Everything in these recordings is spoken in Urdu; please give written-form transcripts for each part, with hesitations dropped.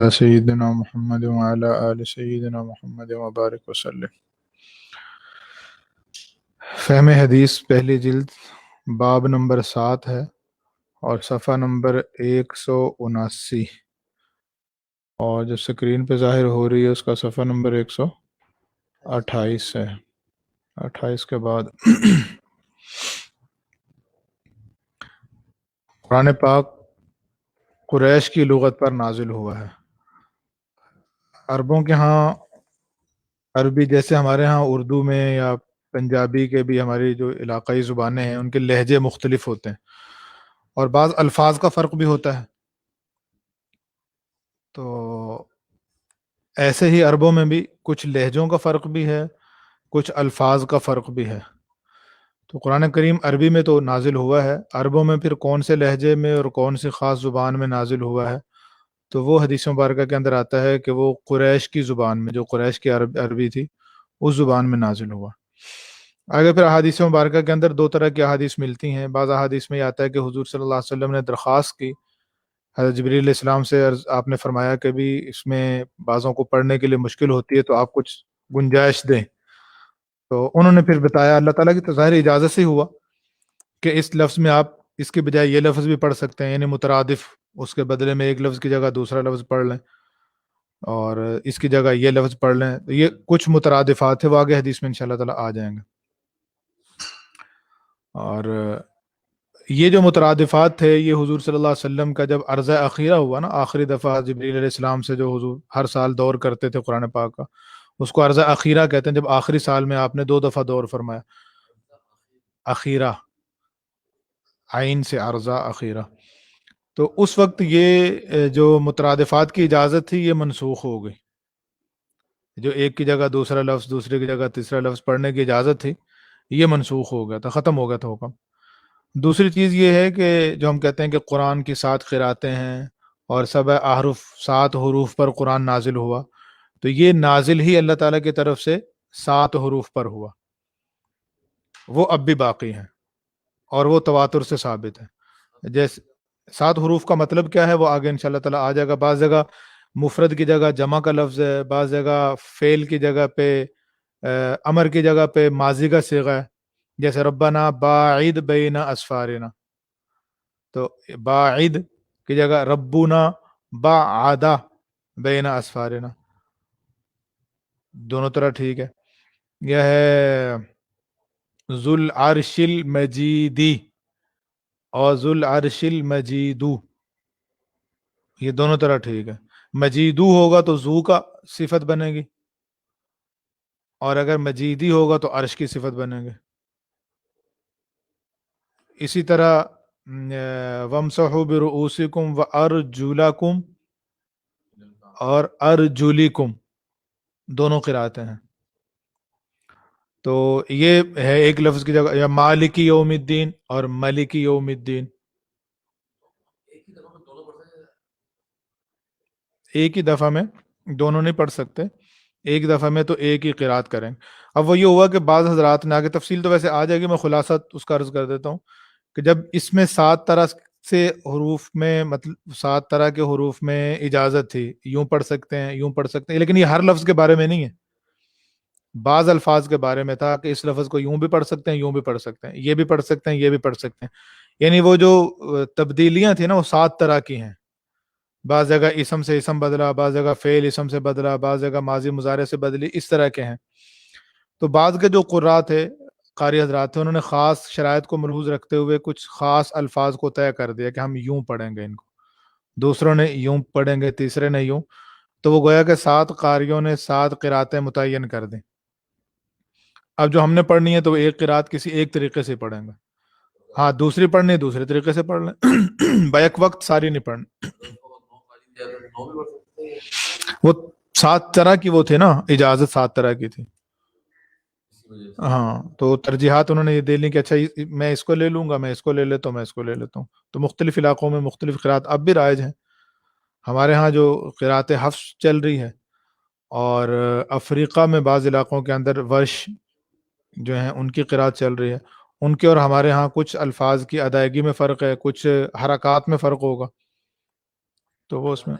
سیدنا محمد وعلی آل سیدنا محمد وبارک وسلم۔ فہم حدیث پہلی جلد باب نمبر 7 ہے اور صفحہ نمبر 179، اور جو سکرین پہ ظاہر ہو رہی ہے اس کا صفحہ نمبر 128 ہے، 28 کے بعد۔ قرآن پاک قریش کی لغت پر نازل ہوا ہے۔ عربوں کے ہاں عربی جیسے ہمارے ہاں اردو میں یا پنجابی کے بھی ہماری جو علاقائی زبانیں ہیں ان کے لہجے مختلف ہوتے ہیں اور بعض الفاظ کا فرق بھی ہوتا ہے، تو ایسے ہی عربوں میں بھی کچھ لہجوں کا فرق بھی ہے، کچھ الفاظ کا فرق بھی ہے۔ تو قرآن کریم عربی میں تو نازل ہوا ہے، عربوں میں پھر کون سے لہجے میں اور کون سی خاص زبان میں نازل ہوا ہے تو وہ حدیث مبارکہ کے اندر آتا ہے کہ وہ قریش کی زبان میں، جو قریش کی عربی تھی اس زبان میں نازل ہوا۔ آگے پھر احادیث مبارکہ کے اندر دو طرح کی احادیث ملتی ہیں۔ بعض احادیث میں یہ آتا ہے کہ حضور صلی اللہ علیہ وسلم نے درخواست کی حضرت جبریل علیہ السلام سے، آپ نے فرمایا کہ بھی اس میں بعضوں کو پڑھنے کے لیے مشکل ہوتی ہے تو آپ کچھ گنجائش دیں، تو انہوں نے پھر بتایا اللہ تعالیٰ کی تو ظاہر اجازت سے ہوا کہ اس لفظ میں آپ اس کے بجائے یہ لفظ بھی پڑھ سکتے ہیں، یعنی مترادف، اس کے بدلے میں ایک لفظ کی جگہ دوسرا لفظ پڑھ لیں اور اس کی جگہ یہ لفظ پڑھ لیں، تو یہ کچھ مترادفات ہیں، وہ آگے حدیث میں انشاءاللہ تعالیٰ آ جائیں گے۔ اور یہ جو مترادفات تھے یہ حضور صلی اللہ علیہ وسلم کا جب عرضہ اخیرہ ہوا نا، آخری دفعہ جبریل علیہ السلام سے جو حضور ہر سال دور کرتے تھے قرآن پاک کا، اس کو عرضہ اخیرہ کہتے ہیں۔ جب آخری سال میں آپ نے 2 دفعہ دور فرمایا، اخیرہ، عین سے عرضہ اخیرہ، تو اس وقت یہ جو مترادفات کی اجازت تھی یہ منسوخ ہو گئی، جو ایک کی جگہ دوسرا لفظ، دوسرے کی جگہ تیسرا لفظ پڑھنے کی اجازت تھی یہ منسوخ ہو گیا تھا، ختم ہو گیا تھا حکم۔ دوسری چیز یہ ہے کہ جو ہم کہتے ہیں کہ قرآن کی 7 قراتیں ہیں اور 7 احرف، 7 حروف پر قرآن نازل ہوا، تو یہ نازل ہی اللہ تعالیٰ کی طرف سے 7 حروف پر ہوا، وہ اب بھی باقی ہیں اور وہ تواتر سے ثابت ہے۔ جیسے 7 حروف کا مطلب کیا ہے وہ آگے انشاءاللہ تعالیٰ آ جائے گا۔ بعض جگہ مفرد کی جگہ جمع کا لفظ ہے، بعض جگہ فعل کی جگہ پہ امر کی جگہ پہ ماضی کا صیغہ ہے، جیسے ربنا باعد بین اسفارنا، تو باعد کی جگہ ربنا باعد بین اسفارنا، دونوں طرح ٹھیک ہے۔ یہ ہے ذو العرش المجیدی اور ذو العرش المجیدو، یہ دونوں طرح ٹھیک ہے۔ مجیدو ہوگا تو ذو کا صفت بنے گی، اور اگر مجیدی ہوگا تو عرش کی صفت بنے گی۔ اسی طرح وَامْسَحُوا بِرُؤُوسِكُمْ وَأَرْجُلَكُمْ اور ارجلکم، دونوں قراتیں ہیں۔ تو یہ ہے ایک لفظ کی جگہ، یا مالک یوم الدین اور ملک یوم الدین، ایک ہی دفعہ میں دونوں نہیں پڑھ سکتے، ایک دفعہ میں تو ایک ہی قرات کریں۔ اب وہ یہ ہوا کہ بعض حضرات نے، آگے تفصیل تو ویسے آ جائے گی، میں خلاصہ اس کا عرض کر دیتا ہوں کہ جب اس میں 7 طرح سے حروف میں، مطلب 7 طرح کے حروف میں اجازت تھی، یوں پڑھ سکتے ہیں، یوں پڑھ سکتے ہیں، لیکن یہ ہر لفظ کے بارے میں نہیں ہے، بعض الفاظ کے بارے میں تھا کہ اس لفظ کو یوں بھی پڑھ سکتے ہیں، یوں بھی پڑھ سکتے ہیں، یہ بھی پڑھ سکتے ہیں، یہ بھی پڑھ سکتے ہیں، یعنی وہ جو تبدیلیاں تھیں نا وہ 7 طرح کی ہیں۔ بعض جگہ اسم سے اسم بدلا، بعض جگہ فعل اسم سے بدلا، بعض جگہ ماضی مضارع سے بدلی، اس طرح کے ہیں۔ تو بعض کے جو قراء تھے، قاری حضرات تھے، انہوں نے خاص شرائط کو ملحوظ رکھتے ہوئے کچھ خاص الفاظ کو طے کر دیا کہ ہم یوں پڑھیں گے ان کو، دوسروں نے یوں پڑھیں گے، تیسرے نے یوں، تو وہ گویا کہ 7 قاریوں نے 7 قراتیں متعین کر دیں۔ اب جو ہم نے پڑھنی ہے تو وہ ایک قرات کسی ایک طریقے سے پڑھیں گے، ہاں دوسری پڑھنی ہے دوسرے طریقے سے پڑھ لیں، بیک وقت ساری نہیں پڑھنی۔ وہ 7 طرح کی وہ تھے نا، اجازت 7 طرح کی تھی، ہاں، تو ترجیحات انہوں نے یہ دے لی کہ اچھا میں اس کو لے لوں گا، میں اس کو لے لیتا ہوں، میں اس کو لے لیتا ہوں۔ تو مختلف علاقوں میں مختلف قرات اب بھی رائج ہیں۔ ہمارے ہاں جو قرات حفص چل رہی ہے، اور افریقہ میں بعض علاقوں کے اندر ورش جو ہیں ان کی قرات چل رہی ہے، ان کے اور ہمارے ہاں کچھ الفاظ کی ادائیگی میں فرق ہے، کچھ حرکات میں فرق ہوگا، تو وہ اس میں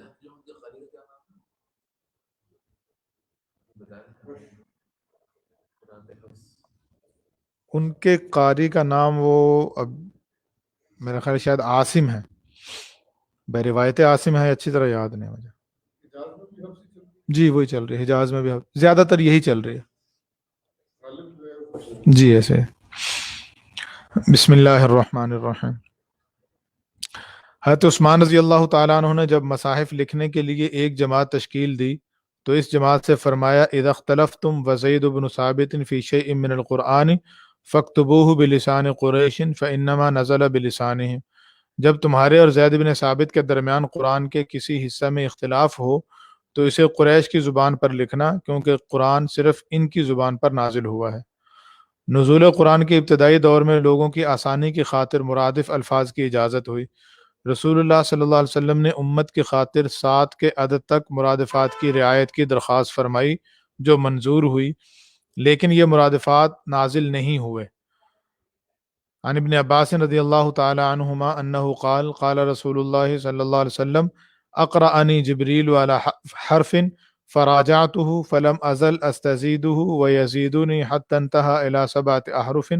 ان کے قاری کا نام وہ اب میرا خیال شاید عاصم ہے، بے روایت عاصم ہے، اچھی طرح یاد نہیں مجھے۔ جی وہی چل رہی ہے، حجاز میں بھی زیادہ تر یہی چل رہی ہے۔ جی ایسے۔ بسم اللہ الرحمن الرحیم۔ حضرت عثمان رضی اللہ تعالیٰ عنہ نے جب مصاحف لکھنے کے لیے ایک جماعت تشکیل دی تو اس جماعت سے فرمایا اذا اختلفتم وزید بن ثابت فی شیء من القرآن فاکتبوہ بلسان قریش فانما نزل بلسانہم، جب تمہارے اور زید بن ثابت کے درمیان قرآن کے کسی حصہ میں اختلاف ہو تو اسے قریش کی زبان پر لکھنا، کیونکہ قرآن صرف ان کی زبان پر نازل ہوا ہے۔ نزول قرآن کے ابتدائی دور میں لوگوں کی آسانی کی خاطر مرادف الفاظ کی اجازت ہوئی۔ رسول اللہ صلی اللہ علیہ وسلم نے امت کی خاطر 7 کے عدد تک مرادفات کی رعایت کی درخواست فرمائی جو منظور ہوئی، لیکن یہ مرادفات نازل نہیں ہوئے۔ عن ابن عباس رضی اللہ تعالی عنہما انہ قال قال رسول اللہ صلی اللہ علیہ وسلم اقرأنی جبریل علی حرف فراجعته فلم ازل استزیدہ ویزیدنی حتی انتہى الى 7 احرف۔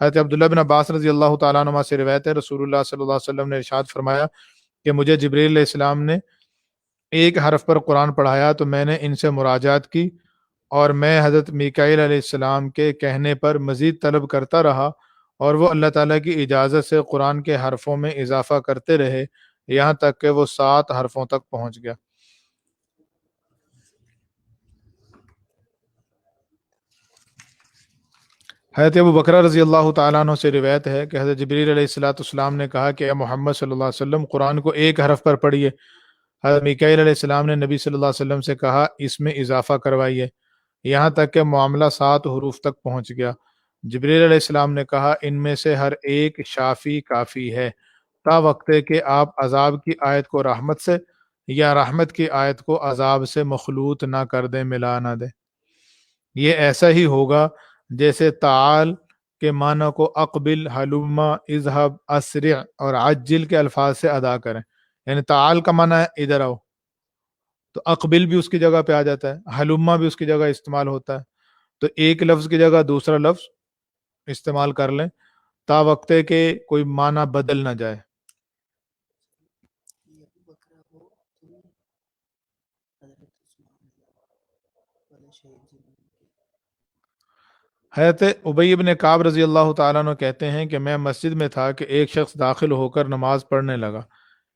حضرت عبداللہ بن عباس رضی اللہ تعالیٰ عنہ سے روایت ہے، رسول اللہ صلی اللہ علیہ وسلم نے ارشاد فرمایا کہ مجھے جبریل علیہ السلام نے ایک حرف پر قرآن پڑھایا تو میں نے ان سے مراجعت کی، اور میں حضرت میکائیل علیہ السلام کے کہنے پر مزید طلب کرتا رہا، اور وہ اللہ تعالیٰ کی اجازت سے قرآن کے حرفوں میں اضافہ کرتے رہے یہاں تک کہ وہ 7 حرفوں تک پہنچ گیا۔ حضرت ابو بکر رضی اللہ تعالیٰ عنہ سے روایت ہے کہ حضرت جبریل علیہ الصلوۃ والسلام نے کہا کہ اے محمد صلی اللہ علیہ وسلم قرآن کو ایک حرف پر پڑھیے۔ حضرت میکائیل علیہ السلام نے نبی صلی اللہ علیہ وسلم سے کہا اس میں اضافہ کروائیے، یہاں تک کہ معاملہ 7 حروف تک پہنچ گیا۔ جبریل علیہ السلام نے کہا ان میں سے ہر ایک شافی کافی ہے، تا وقت کہ آپ عذاب کی آیت کو رحمت سے یا رحمت کی آیت کو عذاب سے مخلوط نہ کر دیں، ملا نہ دیں۔ یہ ایسا ہی ہوگا جیسے تعال کے معنی کو اقبل، حلومہ، اذهب، اسرع اور عجل کے الفاظ سے ادا کریں، یعنی تعال کا معنی ہے ادھر آؤ، تو اقبل بھی اس کی جگہ پہ آ جاتا ہے، حلومہ بھی اس کی جگہ استعمال ہوتا ہے، تو ایک لفظ کی جگہ دوسرا لفظ استعمال کر لیں تا وقت کہ کوئی معنی بدل نہ جائے۔ حضرت ابی بن کعب رضی اللہ تعالیٰ عنہ کہتے ہیں کہ میں مسجد میں تھا کہ ایک شخص داخل ہو کر نماز پڑھنے لگا،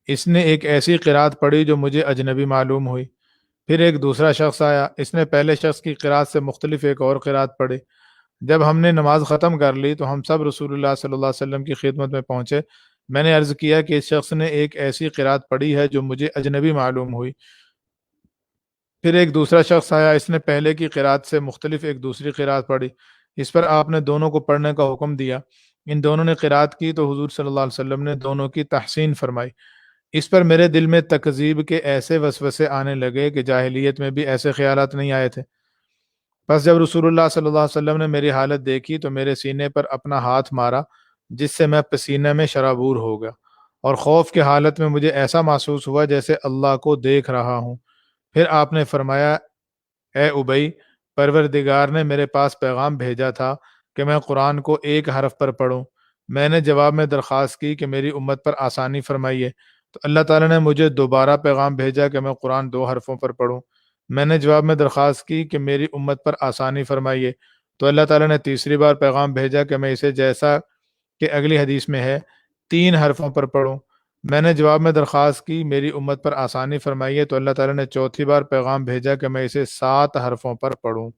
اس نے ایک ایسی قرات پڑھی جو مجھے اجنبی معلوم ہوئی۔ پھر ایک دوسرا شخص آیا، اس نے پہلے شخص کی قرات سے مختلف ایک اور قرات پڑھی۔ جب ہم نے نماز ختم کر لی تو ہم سب رسول اللہ صلی اللہ علیہ وسلم کی خدمت میں پہنچے۔ میں نے عرض کیا کہ اس شخص نے ایک ایسی قرات پڑھی ہے جو مجھے اجنبی معلوم ہوئی۔ پھر ایک دوسرا شخص آیا، اس نے پہلے کی قرات سے مختلف ایک دوسری قرات پڑھی۔ اس پر آپ نے دونوں کو پڑھنے کا حکم دیا۔ ان دونوں نے قرات کی تو حضور صلی اللہ علیہ وسلم نے دونوں کی تحسین فرمائی۔ اس پر میرے دل میں تکذیب کے ایسے وسوسے آنے لگے کہ جاہلیت میں بھی ایسے خیالات نہیں آئے تھے۔ پس جب رسول اللہ صلی اللہ علیہ وسلم نے میری حالت دیکھی تو میرے سینے پر اپنا ہاتھ مارا، جس سے میں پسینے میں شرابور ہو گیا، اور خوف کی حالت میں مجھے ایسا محسوس ہوا جیسے اللہ کو دیکھ رہا ہوں۔ پھر آپ نے فرمایا اے ابی، پروردگار نے میرے پاس پیغام بھیجا تھا کہ میں قرآن کو ایک حرف پر پڑھوں۔ میں نے جواب میں درخواست کی کہ میری امت پر آسانی فرمائیے، تو اللہ تعالیٰ نے مجھے دوبارہ پیغام بھیجا کہ میں قرآن 2 حرفوں پر پڑھوں۔ میں نے جواب میں درخواست کی کہ میری امت پر آسانی فرمائیے، تو اللہ تعالیٰ نے تیسری بار پیغام بھیجا کہ میں اسے جیسا کہ اگلی حدیث میں ہے 3 حرفوں پر پڑھوں۔ میں نے جواب میں درخواست کی میری امت پر آسانی فرمائیے، تو اللہ تعالیٰ نے چوتھی بار پیغام بھیجا کہ میں اسے 7 حرفوں پر پڑھوں۔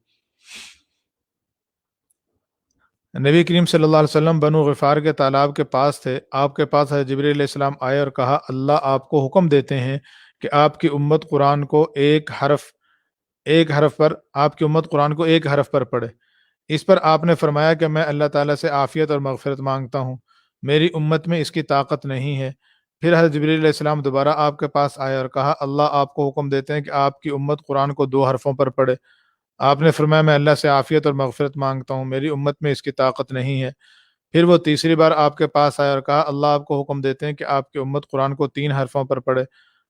نبی کریم صلی اللہ علیہ وسلم بنو غفار کے تالاب کے پاس تھے۔ آپ کے پاس حضرت جبریل علیہ السلام آئے اور کہا اللہ آپ کو حکم دیتے ہیں کہ آپ کی امت قرآن کو ایک حرف پر پڑھے۔ اس پر آپ نے فرمایا کہ میں اللہ تعالیٰ سے عافیت اور مغفرت مانگتا ہوں، میری امت میں اس کی طاقت نہیں ہے۔ پھر حضرت جبریل علیہ السلام دوبارہ آپ کے پاس آئے اور کہا اللہ آپ کو حکم دیتے ہیں کہ آپ کی امت قرآن کو 2 حرفوں پر پڑھے۔ آپ نے فرمایا میں اللہ سے عافیت اور مغفرت مانگتا ہوں، میری امت میں اس کی طاقت نہیں ہے۔ پھر وہ تیسری بار آپ کے پاس آیا اور کہا اللہ آپ کو حکم دیتے ہیں کہ آپ کی امت قرآن کو 3 حرفوں پر پڑھے۔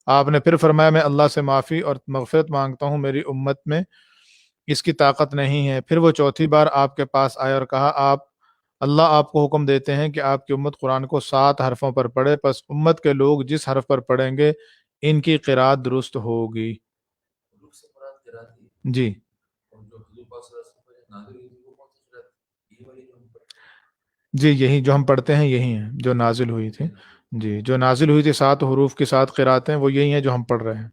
آپ نے پھر فرمایا میں اللہ سے معافی اور مغفرت مانگتا ہوں، میری امت میں اس کی طاقت نہیں ہے۔ پھر وہ چوتھی بار آپ کے پاس آئے اور کہا، اللہ آپ کو حکم دیتے ہیں کہ آپ کی امت قرآن کو 7 حرفوں پر پڑھے، پس امت کے لوگ جس حرف پر پڑھیں گے ان کی قرات درست ہوگی۔ جی جی، یہی جو ہم پڑھتے ہیں یہی ہیں جو نازل ہوئی تھی۔ جی، جو نازل ہوئی تھی 7 حروف کی 7 قراتیں، وہ یہی ہیں جو ہم پڑھ رہے ہیں۔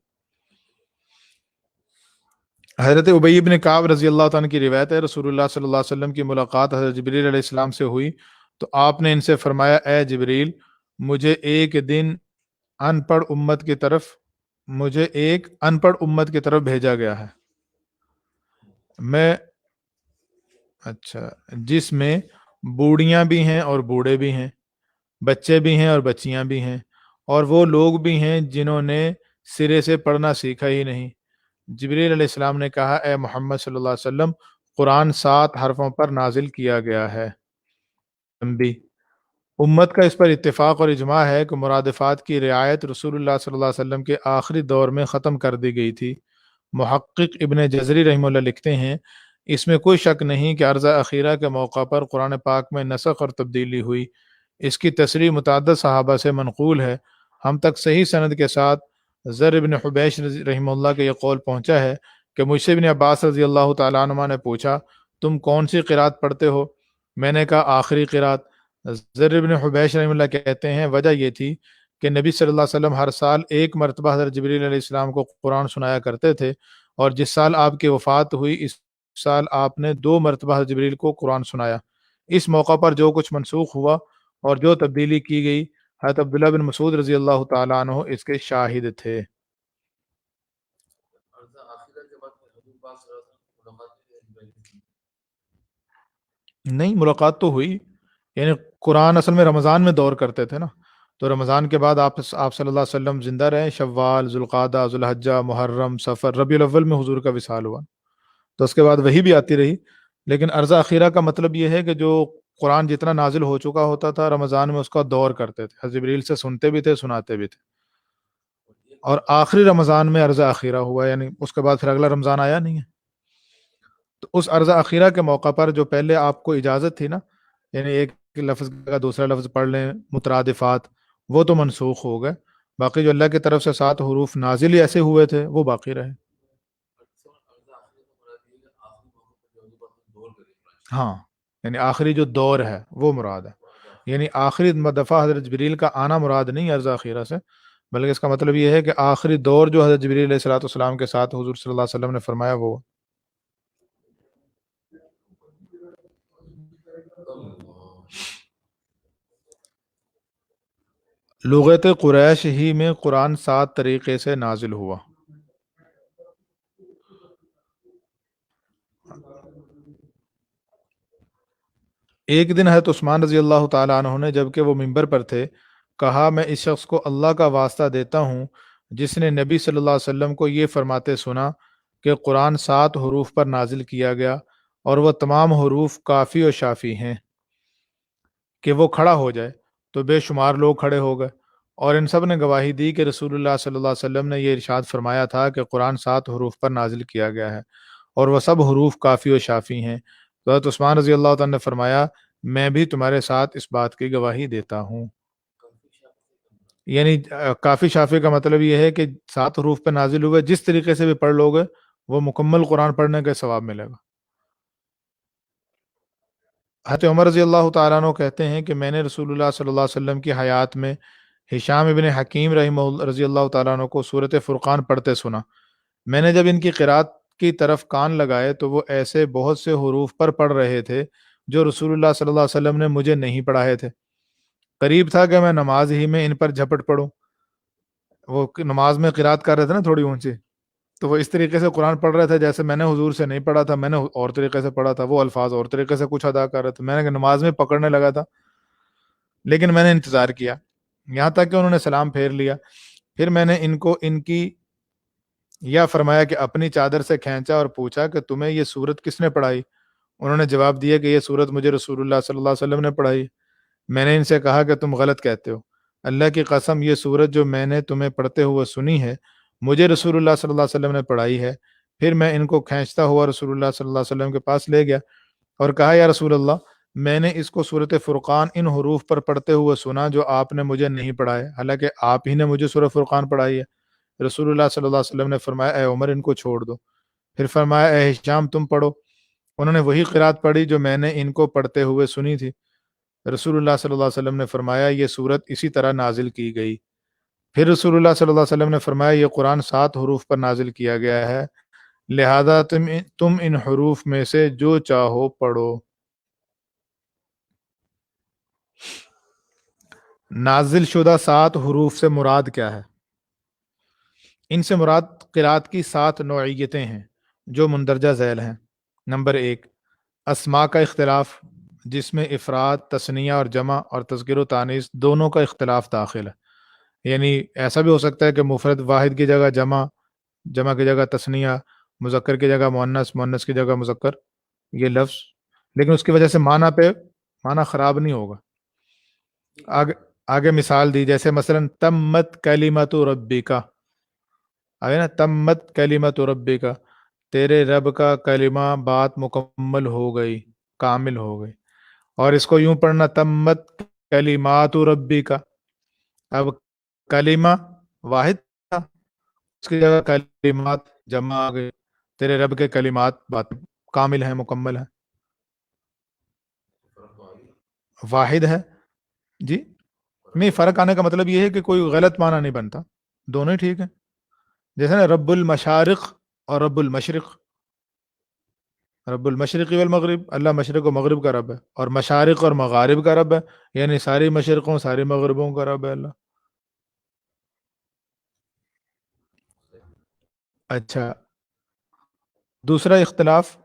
حضرت ابی بن کعب رضی اللہ تعالیٰ کی روایت ہے، رسول اللہ صلی اللہ علیہ وسلم کی ملاقات حضرت جبریل علیہ السلام سے ہوئی تو آپ نے ان سے فرمایا، اے جبریل، مجھے ایک ان پڑھ امت کی طرف بھیجا گیا ہے، میں اچھا جس میں بوڑھیاں بھی ہیں اور بوڑھے بھی ہیں، بچے بھی ہیں اور بچیاں بھی ہیں، اور وہ لوگ بھی ہیں جنہوں نے سرے سے پڑھنا سیکھا ہی نہیں۔ جبریل علیہ السلام نے کہا، اے محمد صلی اللہ علیہ وسلم، قرآن 7 حرفوں پر نازل کیا گیا ہے۔ تنبیہ: امت کا اس پر اتفاق اور اجماع ہے کہ مرادفات کی رعایت رسول اللہ صلی اللہ علیہ وسلم کے آخری دور میں ختم کر دی گئی تھی۔ محقق ابن جزری رحمہ اللہ لکھتے ہیں، اس میں کوئی شک نہیں کہ عرضہ اخیرہ کے موقع پر قرآن پاک میں نسخ اور تبدیلی ہوئی۔ اس کی تصریح متعدد صحابہ سے منقول ہے۔ ہم تک صحیح سند کے ساتھ زر ابن حبیش رحمہ اللہ کے یہ قول پہنچا ہے کہ مجھ سے ابن عباس رضی اللہ تعالیٰ عنہ نے پوچھا، تم کون سی قرات پڑھتے ہو؟ میں نے کہا، آخری قرات۔ زر بن حبیش رحمہ اللہ کہتے ہیں، وجہ یہ تھی کہ نبی صلی اللہ علیہ وسلم ہر سال ایک مرتبہ حضرت جبریل علیہ السلام کو قرآن سنایا کرتے تھے، اور جس سال آپ کی وفات ہوئی اس سال آپ نے 2 مرتبہ حضرت جبریل کو قرآن سنایا۔ اس موقع پر جو کچھ منسوخ ہوا اور جو تبدیلی کی گئی، حضرت عبداللہ بن مسعود رضی اللہ تعالیٰ عنہ اس کے شاہد تھے۔ نہیں، ملاقات تو ہوئی، یعنی قرآن اصل میں رمضان میں دور کرتے تھے نا، تو رمضان کے بعد آپ صلی اللہ علیہ وسلم زندہ رہے، شوال، ذوالقعدہ، ذوالحجہ، محرم، سفر، ربیع الاول میں حضور کا وصال ہوا، تو اس کے بعد وہی بھی آتی رہی۔ لیکن عرضہ اخیرہ کا مطلب یہ ہے کہ جو قرآن جتنا نازل ہو چکا ہوتا تھا رمضان میں اس کا دور کرتے تھے، حضرت جبریل سے سنتے بھی تھے، سناتے بھی تھے، اور آخری رمضان میں عرضہ اخیرہ ہوا، یعنی اس کے بعد پھر اگلا رمضان آیا نہیں ہے۔ تو اس عرضہ اخیرہ کے موقع پر جو پہلے آپ کو اجازت تھی نا، یعنی ایک لفظ کا دوسرا لفظ پڑھ لیں، مترادفات، وہ تو منسوخ ہو گئے، باقی جو اللہ کی طرف سے 7 حروف نازل ہی ایسے ہوئے تھے وہ باقی رہے۔ ہاں، یعنی آخری جو دور ہے وہ مراد ہے، یعنی آخری دفعہ حضرت جبریل کا آنا مراد نہیں عرضہ اخیرہ سے، بلکہ اس کا مطلب یہ ہے کہ آخری دور جو حضرت جبریل علیہ الصلوۃ والسلام کے ساتھ حضور صلی اللہ علیہ وسلم نے فرمایا وہ۔ لغت قریش ہی میں قرآن 7 طریقے سے نازل ہوا۔ ایک دن حضرت عثمان رضی اللہ تعالیٰ عنہ نے جبکہ وہ ممبر پر تھے کہا، میں اس شخص کو اللہ کا واسطہ دیتا ہوں جس نے نبی صلی اللہ علیہ وسلم کو یہ فرماتے سنا کہ قرآن 7 حروف پر نازل کیا گیا اور وہ تمام حروف کافی و شافی ہیں، کہ وہ کھڑا ہو جائے تو بے شمار لوگ کھڑے ہو گئے، اور ان سب نے گواہی دی کہ رسول اللہ صلی اللہ علیہ وسلم نے یہ ارشاد فرمایا تھا کہ قرآن 7 حروف پر نازل کیا گیا ہے اور وہ سب حروف کافی و شافی ہیں۔ تو حضرت عثمان رضی اللہ تعالیٰ نے فرمایا، میں بھی تمہارے ساتھ اس بات کی گواہی دیتا ہوں۔ یعنی کافی شافی کا مطلب یہ ہے کہ 7 حروف پہ نازل ہوئے، جس طریقے سے بھی پڑھ لو گے وہ مکمل قرآن پڑھنے کا ثواب ملے گا۔ حضرت عمر رضی اللہ تعالیٰ عنہ کہتے ہیں کہ میں نے رسول اللہ صلی اللہ علیہ وسلم کی حیات میں ہشام ابن حکیم رضی اللہ تعالیٰ عنہ کو سورۃ فرقان پڑھتے سنا۔ میں نے جب ان کی قرات کی طرف کان لگائے تو وہ ایسے بہت سے حروف پر پڑھ رہے تھے جو رسول اللہ صلی اللہ علیہ وسلم نے مجھے نہیں پڑھائے تھے۔ قریب تھا کہ میں نماز ہی میں ان پر جھپٹ پڑھوں۔ وہ نماز میں قرات کر رہے تھے نا تھوڑی اونچی، تو وہ اس طریقے سے قرآن پڑھ رہے تھے جیسے میں نے حضور سے نہیں پڑھا تھا، میں نے اور طریقے سے پڑھا تھا، وہ الفاظ اور طریقے سے کچھ ادا کر رہے تھے، میں نے نماز میں پکڑنے لگا تھا، لیکن میں نے انتظار کیا یہاں تک کہ انہوں نے سلام پھیر لیا۔ پھر میں نے ان کو ان کی یا فرمایا کہ اپنی چادر سے کھینچا اور پوچھا کہ تمہیں یہ سورت کس نے پڑھائی؟ انہوں نے جواب دیا کہ یہ سورت مجھے رسول اللہ صلی اللہ علیہ وسلم نے پڑھائی۔ میں نے ان سے کہا کہ تم غلط کہتے ہو، اللہ کی قسم یہ سورت جو میں نے تمہیں پڑھتے ہوئے سنی ہے مجھے رسول اللہ صلی اللہ علیہ وسلم نے پڑھائی ہے۔ پھر میں ان کو کھینچتا ہوا رسول اللہ صلی اللہ علیہ وسلم کے پاس لے گیا اور کہا یا رسول اللہ میں نے اس کو سورۃ فرقان ان حروف پر پڑھتے ہوئے سنا جو آپ نے مجھے نہیں پڑھائے، حالانکہ آپ ہی نے مجھے سورۃ فرقان پڑھائی ہے۔ رسول اللہ صلی اللہ علیہ وسلم نے فرمایا اے عمر ان کو چھوڑ دو، پھر فرمایا اے ہشام تم پڑھو۔ انہوں نے وہی قرات پڑھی جو میں نے ان کو پڑھتے ہوئے سنی تھی۔ رسول اللہ صلی اللہ علیہ وسلم نے فرمایا یہ سورت اسی طرح نازل کی گئی۔ پھر رسول اللہ صلی اللہ علیہ وسلم نے فرمایا یہ قرآن 7 حروف پر نازل کیا گیا ہے، لہذا تم ان حروف میں سے جو چاہو پڑھو۔ نازل شدہ 7 حروف سے مراد کیا ہے؟ ان سے مراد قرات کی 7 نوعیتیں ہیں جو مندرجہ ذیل ہیں۔ نمبر 1، اسماء کا اختلاف، جس میں افراد، تثنیہ اور جمع اور تذکر و تانیث دونوں کا اختلاف داخل ہے۔ یعنی ایسا بھی ہو سکتا ہے کہ مفرد واحد کی جگہ جمع، جمع کی جگہ تثنیہ، مذکر کی جگہ مؤنث، مؤنث کی جگہ مذکر یہ لفظ، لیکن اس کی وجہ سے معنی خراب نہیں ہوگا۔ آگے مثال دی، جیسے مثلا تمت کلمت ربک، آگے نا تمت کلمت ربک، تیرے رب کا کلمہ بات مکمل ہو گئی، کامل ہو گئی۔ اور اس کو یوں پڑھنا تمت کلمات ربک، اب کلمہ واحد تھا اس کی جگہ کلمات جمع آ گئی، تیرے رب کے کلمات بات کامل ہیں، مکمل ہیں، واحد ہے۔ جی نہیں، فرق آنے کا مطلب یہ ہے کہ کوئی غلط معنی نہیں بنتا، دونوں ہی ٹھیک ہیں۔ جیسے نا رب المشارق اور رب المشرق، رب المشرق والمغرب، اللہ مشرق و مغرب کا رب ہے، اور مشارق اور مغارب کا رب ہے، یعنی ساری مشرقوں ساری مغربوں کا رب ہے اللہ۔ اچھا، دوسرا اختلاف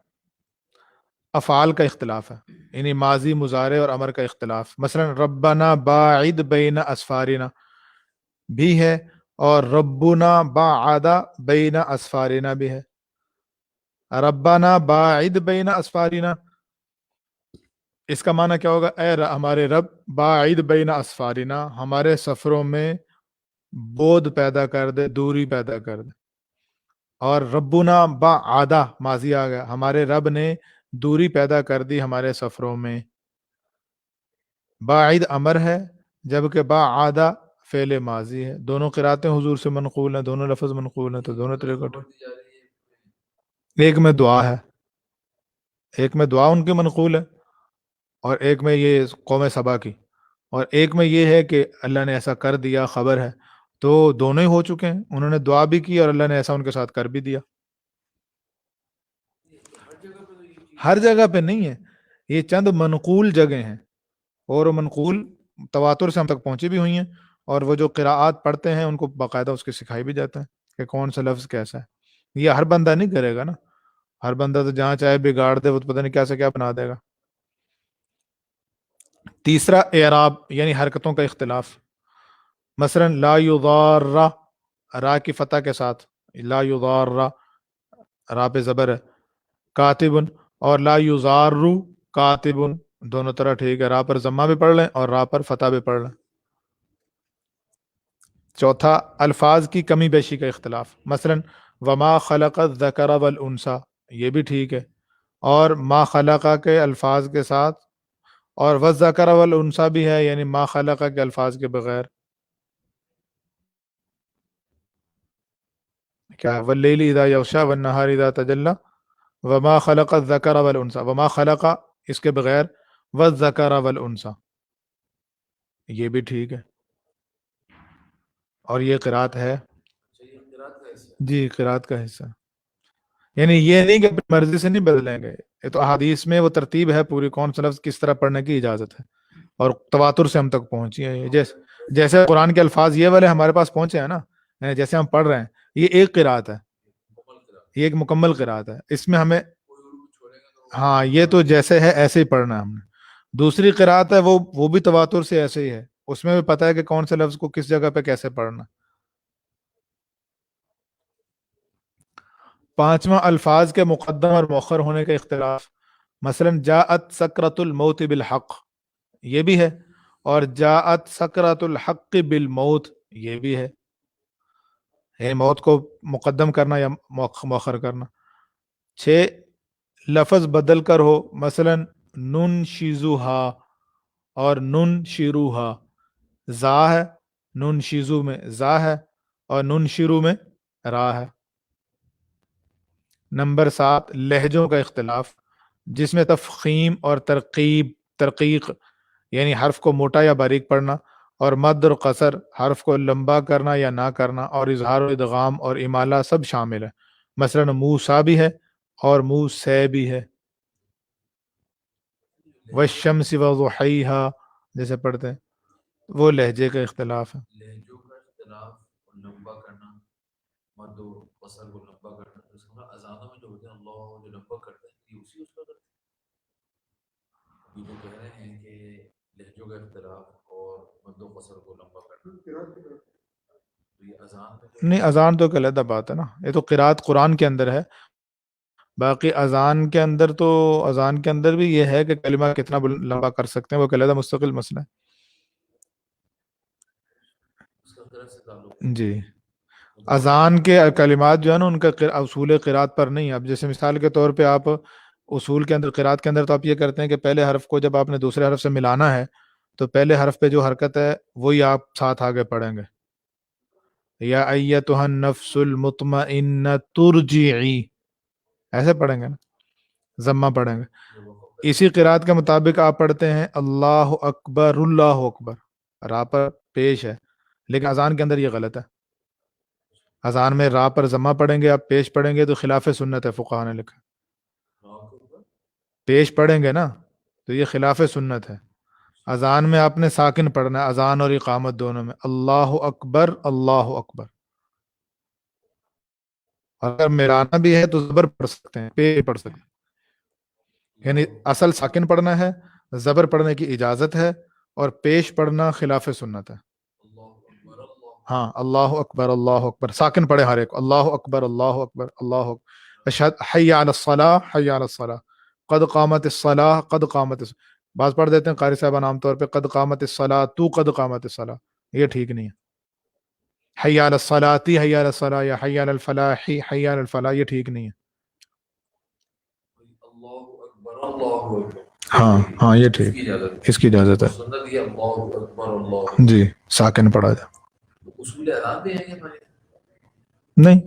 افعال کا اختلاف ہے، یعنی ماضی، مضارع اور امر کا اختلاف۔ مثلا ربنا باعد بین اسفارنا بھی ہے، اور ربنا باعد بین اسفارنا بھی ہے۔ ربنا باعد بین اسفارنا، اس کا معنی کیا ہوگا؟ اے ہمارے رب، باعد بین اسفارنا، ہمارے سفروں میں بود پیدا کر دے، دوری پیدا کر دے۔ اور ربنا باعد ماضی آ گیا، ہمارے رب نے دوری پیدا کر دی ہمارے سفروں میں۔ باعد امر ہے، جبکہ باعد فعل ماضی ہے۔ دونوں قراتیں حضور سے منقول ہیں، دونوں لفظ منقول ہیں، تو دونوں طریقے، ایک میں دعا ہے، ایک میں دعا ان کی منقول ہے، اور ایک میں یہ قوم سبا کی، اور ایک میں یہ ہے کہ اللہ نے ایسا کر دیا، خبر ہے۔ تو دونوں ہی ہو چکے ہیں، انہوں نے دعا بھی کی اور اللہ نے ایسا ان کے ساتھ کر بھی دیا۔ ہر جگہ پہ نہیں ہے، یہ چند منقول جگہ ہیں، اور وہ منقول تواتر سے ہم تک پہنچی بھی ہوئی ہیں، اور وہ جو قراءات پڑھتے ہیں ان کو باقاعدہ اس کے سکھائی بھی جاتا ہے کہ کون سا لفظ کیسا ہے۔ یہ ہر بندہ نہیں کرے گا نا، ہر بندہ تو جہاں چاہے بگاڑ دے، وہ تو پتہ نہیں کیا سے کیا بنا دے گا۔ تیسرا اعراب یعنی حرکتوں کا اختلاف، مثلا لا یضار، را کی فتح کے ساتھ لا یضار، را پہ زبر ہے، کاتب، اور لا یضار کاتب، دونوں طرح ٹھیک ہے، را پر ضمہ بھی پڑھ لیں اور را پر فتح بھی پڑھ لیں۔ چوتھا الفاظ کی کمی بیشی کا اختلاف، مثلا وما خلق الذکر والانثی، یہ بھی ٹھیک ہے، اور ما خلق کے الفاظ کے ساتھ، اور والذکر والانثی بھی ہے، یعنی ما خلق کے الفاظ کے بغیر۔ کیا واللیل اذا یغشی والنہار اذا تجلی، وما خلق الذکر والانثی، وما خلق اس کے بغیر، والذکر والانثی، یہ بھی ٹھیک ہے، اور یہ قرات ہے، جی قرات کا حصہ، یعنی یہ نہیں کہ اپنی مرضی سے نہیں بدلیں گے، یہ تو احادیث میں وہ ترتیب ہے پوری، کون سا لفظ کس طرح پڑھنے کی اجازت ہے، اور تواتر سے ہم تک پہنچی ہے۔ جیسے قرآن کے الفاظ یہ والے ہمارے پاس پہنچے ہیں نا، یعنی جیسے ہم پڑھ رہے ہیں، یہ ایک قرات ہے، یہ ایک مکمل قرات ہے، اس میں ہمیں، ہاں یہ تو جیسے ہے ایسے ہی پڑھنا ہے ہم نے۔ دوسری قرات ہے وہ بھی تواتر سے ایسے ہی ہے، اس میں بھی پتہ ہے کہ کون سے لفظ کو کس جگہ پہ کیسے پڑھنا۔ پانچواں الفاظ کے مقدم اور مؤخر ہونے کا اختلاف، مثلا جاءت سکرۃ الموت بالحق، یہ بھی ہے، اور جاءت سکرۃ الحق بالموت، یہ بھی ہے، یعنی موت کو مقدم کرنا یا مؤخر کرنا۔ 6 لفظ بدل کر ہو، مثلا نن شیزوہا اور نن شیروہا، زا ہے نن شیزو میں زا ہے اور نن شیرو میں را ہے۔ نمبر 7 لہجوں کا اختلاف، جس میں تفخیم اور ترقیق یعنی حرف کو موٹا یا باریک پڑھنا، اور مد اور قصر حرف کو لمبا کرنا یا نہ کرنا، اور اظہار و ادغام اور امالہ سب شامل ہے۔ مثلا موسیٰ بھی ہے اور موسیٰ بھی ہے۔ والشمس وضحیہا جیسے پڑھتے ہیں، وہ لہجے کا اختلاف ہے۔ لہجوں کا اختلاف اور لمبا کرنا، مد و قصر کو لمبا کرنا، جیسے ہمارا اذانوں میں جو ہوتے ہیں اللہ جو لمبا کرتے ہیں، یہ اسی اس کا کرتے ہیں۔ یہ جو کہہ رہے ہیں کہ لہجوں کا اختلاف اور مد و قصر کو لمبا کرنا، تو یہ اذان میں جو نہیں، اذان تو ایک علیحدہ بات ہے نا، یہ تو قرات قرآن کے اندر ہے۔ باقی اذان کے اندر تو، اذان کے اندر بھی یہ ہے کہ کلمہ کتنا لمبا کر سکتے ہیں، وہ ایک علیحدہ مستقل مسئلہ ہے۔ اس کا طرف سے تعلق جی، اذان کے کلمات جو ہے نا ان کا اصول قرات پر نہیں ہے۔ اب جیسے مثال کے طور پہ آپ اصول کے اندر، قرات کے اندر تو آپ یہ کرتے ہیں کہ پہلے حرف کو جب آپ نے دوسرے حرف سے ملانا ہے تو پہلے حرف پہ جو حرکت ہے وہی آپ ساتھ آگے پڑھیں گے، یا ایتھا النفس المطمئنہ ترجعی، ایسے پڑھیں گے نا، ضمہ پڑھیں گے۔ اسی قرات کے مطابق آپ پڑھتے ہیں اللہ اکبر اللہ اکبر، را پر پیش ہے، لیکن اذان کے اندر یہ غلط ہے۔ اذان میں را پر ضمہ پڑھیں گے، آپ پیش پڑھیں گے تو خلاف سنت ہے، فقہا نے لکھا پیش پڑھیں گے نا تو یہ خلاف سنت ہے۔ اذان میں آپ نے ساکن پڑھنا ہے، اذان اور اقامت دونوں میں اللہ اکبر اللہ اکبر، اگر ملانا بھی ہے تو زبر پڑھ سکتے ہیں، پیش پڑھ سکتے ہیں، یعنی اصل ساکن پڑھنا ہے، زبر پڑھنے کی اجازت ہے، اور پیش پڑھنا خلاف سنت ہے۔ ہاں اللہ اکبر ساکن پڑھے ہر ایک، اللہ اکبر اللہ اکبر اللہ اکبر، اشہد حی علی الصلاح حی علی الصلاح، قد قامت الصلاح قد قامت بعض پڑھ دیتے ہیں قاری صاحبان عام طور پہ قد قامت الصلاح تو قد قامت الصلاح، یہ ٹھیک نہیں ہے۔ حی علی الصلاۃ حی علی الصلاح یا حی علی الفلاح حی علی الفلاح، یہ ٹھیک نہیں ہے۔ ہاں ہاں یہ ٹھیک، اس کی اجازت ہے جی، ساکن پڑھا جائے۔ نہیں،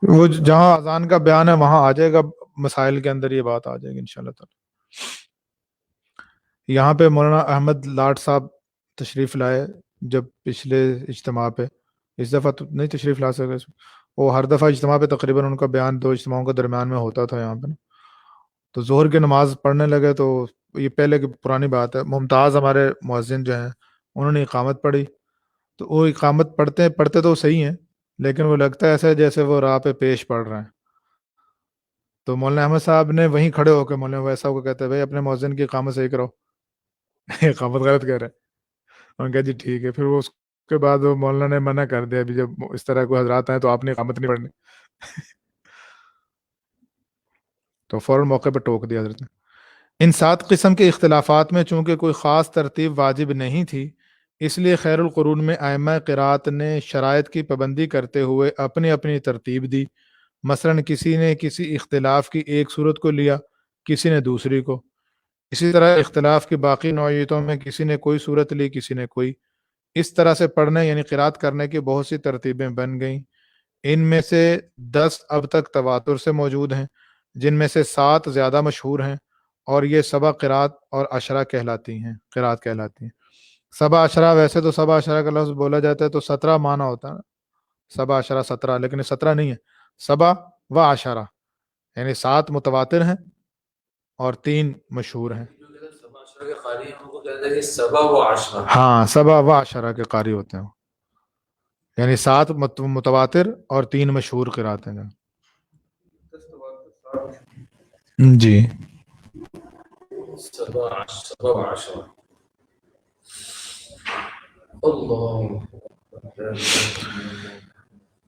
وہ جہاں اذان کا بیان ہے وہاں آ جائے گا، مسائل کے اندر یہ بات آ جائے گی انشاءاللہ تعالی۔ یہاں پہ مولانا احمد لاٹ صاحب تشریف لائے جب پچھلے اجتماع پہ، اس دفعہ تو نہیں تشریف لا سکے، وہ ہر دفعہ اجتماع پہ تقریباً ان کا بیان 2 اجتماعوں کے درمیان میں ہوتا تھا یہاں پہ نا، تو ظہر کی نماز پڑھنے لگے تو یہ پہلے کی پرانی بات ہے، ممتاز ہمارے مؤذن جو ہیں انہوں نے اقامت پڑھی، تو وہ اقامت پڑھتے تو صحیح ہیں، لیکن وہ لگتا ہے ایسا جیسے وہ راہ پہ پیش پڑھ رہے ہیں، تو مولانا احمد صاحب نے وہیں کھڑے ہو کے مولانا ویسا کو کہتے ہیں بھائی اپنے مؤذن کی اقامت صحیح کرو، اقامت غلط کہہ رہے ہیں۔ انہوں نے کہا جی ٹھیک ہے، پھر وہ اس کے بعد وہ مولانا نے منع کر دیا، ابھی جب اس طرح کوئی حضرات ہیں تو آپ نے اقامت نہیں پڑھنی، تو فوراً موقع پہ ٹوک دیا حضرت نے۔ ان 7 قسم کے اختلافات میں چونکہ کوئی خاص ترتیب واجب نہیں تھی، اس لیے خیر القرون میں ائمہ قرات نے شرائط کی پابندی کرتے ہوئے اپنی اپنی ترتیب دی، مثلا کسی نے کسی اختلاف کی ایک صورت کو لیا، کسی نے دوسری کو، اسی طرح اختلاف کی باقی نوعیتوں میں کسی نے کوئی صورت لی کسی نے کوئی، اس طرح سے پڑھنے یعنی قرات کرنے کی بہت سی ترتیبیں بن گئیں، ان میں سے 10 اب تک تواتر سے موجود ہیں، جن میں سے 7 زیادہ مشہور ہیں، اور یہ سبع قرات اور عشرہ کہلاتی ہیں، قرات کہلاتی ہیں۔ سبع عشرہ، ویسے تو سبع عشرہ کا لفظ بولا جاتا ہے تو 17 معنی ہوتا ہے، سبع عشرہ 17، لیکن یہ 17 نہیں ہے، سبع و عشرہ یعنی 7 متواتر ہیں اور 3 مشہور ہیں۔ ہاں سبع و عشرہ کے قاری ہوتے ہیں، یعنی 7 متواتر اور 3 مشہور قرات ہیں جی۔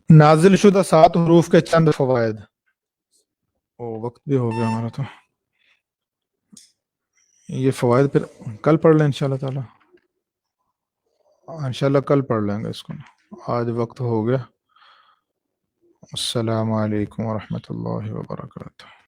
نازل شدہ 7 حروف کے چند فوائد۔ وقت بھی ہو گیا ہمارا، تو یہ فوائد پھر کل پڑھ لیں انشاءاللہ تعالی، انشاءاللہ کل پڑھ لیں گے اس کو، آج وقت ہو گیا۔ السلام علیکم ورحمۃ اللہ وبرکاتہ.